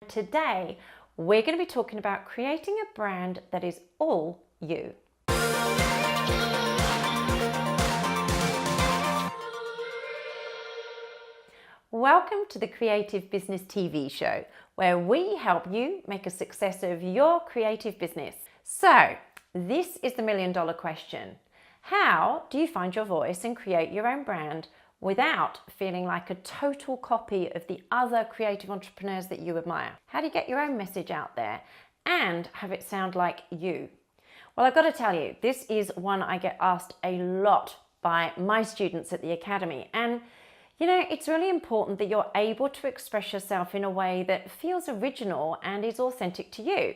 Today, we're going to be talking about creating a brand that is all you. Welcome to the Creative Business TV show, where we help you make a success of your creative business. So, this is the million-dollar question. How do you find your voice and create your own brand without feeling like a total copy of the other creative entrepreneurs that you admire? How do you get your own message out there and have it sound like you? Well, I've got to tell you, this is one I get asked a lot by my students at the Academy. And you know, it's really important that you're able to express yourself in a way that feels original and is authentic to you.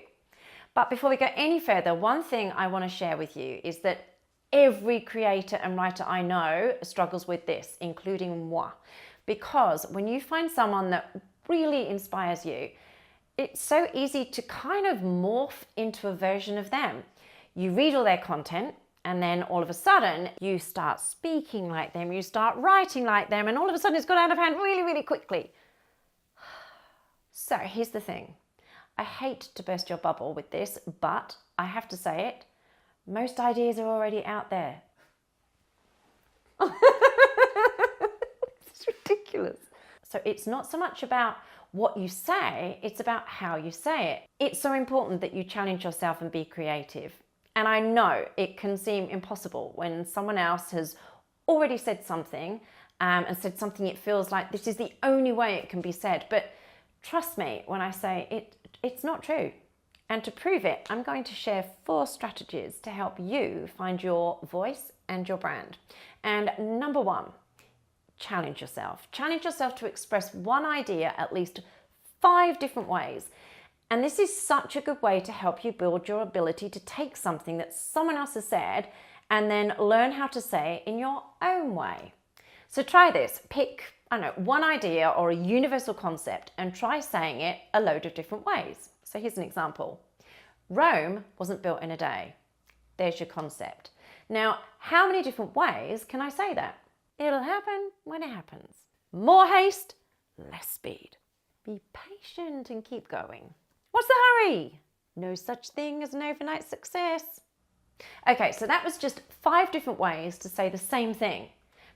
But before we go any further, one thing I want to share with you is that every creator and writer I know struggles with this, including moi. Because when you find someone that really inspires you, it's so easy to kind of morph into a version of them. You read all their content, and then all of a sudden you start speaking like them, you start writing like them, and all of a sudden it's got out of hand really, really quickly. So here's the thing. I hate to burst your bubble with this, but I have to say it. Most ideas are already out there. It's ridiculous. So it's not so much about what you say, it's about how you say it. It's so important that you challenge yourself and be creative. And I know it can seem impossible when someone else has already said something and said something it feels like this is the only way it can be said. But trust me when I say it's not true. And to prove it, I'm going to share 4 strategies to help you find your voice and your brand. And number 1, challenge yourself. Challenge yourself to express one idea at least 5 different ways. And this is such a good way to help you build your ability to take something that someone else has said and then learn how to say it in your own way. So try this. Pick, one idea or a universal concept and try saying it a load of different ways. So here's an example. Rome wasn't built in a day. There's your concept. Now, how many different ways can I say that? It'll happen when it happens. More haste, less speed. Be patient and keep going. What's the hurry? No such thing as an overnight success. Okay, so that was just 5 different ways to say the same thing,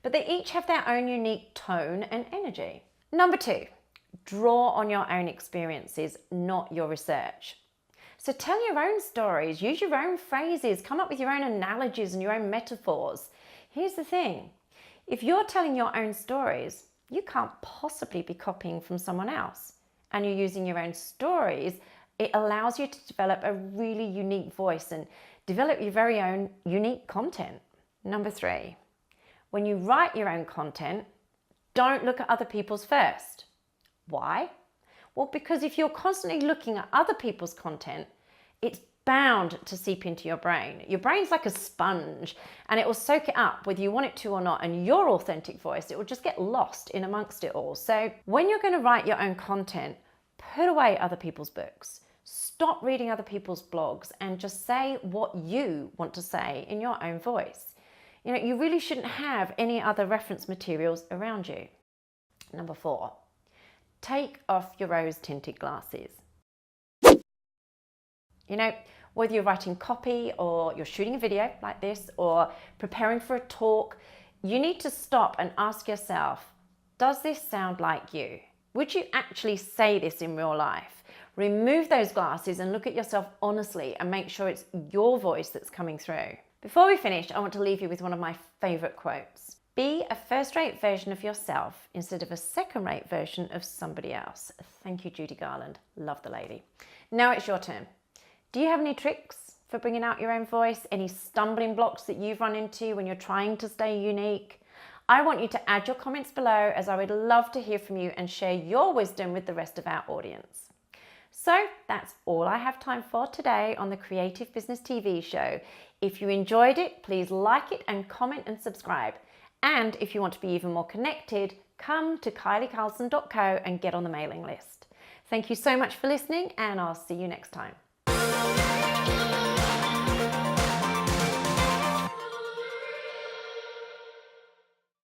but they each have their own unique tone and energy. Number 2, draw on your own experiences, not your research. So tell your own stories, use your own phrases, come up with your own analogies and your own metaphors. Here's the thing, if you're telling your own stories, you can't possibly be copying from someone else. And you're using your own stories, it allows you to develop a really unique voice and develop your very own unique content. Number 3, when you write your own content, don't look at other people's first. Why? Well, because if you're constantly looking at other people's content, it's bound to seep into your brain. Your brain's like a sponge and it will soak it up whether you want it to or not, and your authentic voice, it will just get lost in amongst it all. So when you're going to write your own content, put away other people's books, stop reading other people's blogs and just say what you want to say in your own voice. You know, you really shouldn't have any other reference materials around you. Number 4, take off your rose-tinted glasses. You know, whether you're writing copy or you're shooting a video like this or preparing for a talk, you need to stop and ask yourself, does this sound like you? Would you actually say this in real life? Remove those glasses and look at yourself honestly and make sure it's your voice that's coming through. Before we finish, I want to leave you with one of my favorite quotes. Be a first-rate version of yourself instead of a second-rate version of somebody else. Thank you, Judy Garland. Love the lady. Now it's your turn. Do you have any tricks for bringing out your own voice? Any stumbling blocks that you've run into when you're trying to stay unique? I want you to add your comments below, as I would love to hear from you and share your wisdom with the rest of our audience. So that's all I have time for today on the Creative Business TV show. If you enjoyed it, please like it and comment and subscribe. And if you want to be even more connected, come to kyliecarlson.co and get on the mailing list. Thank you so much for listening, and I'll see you next time.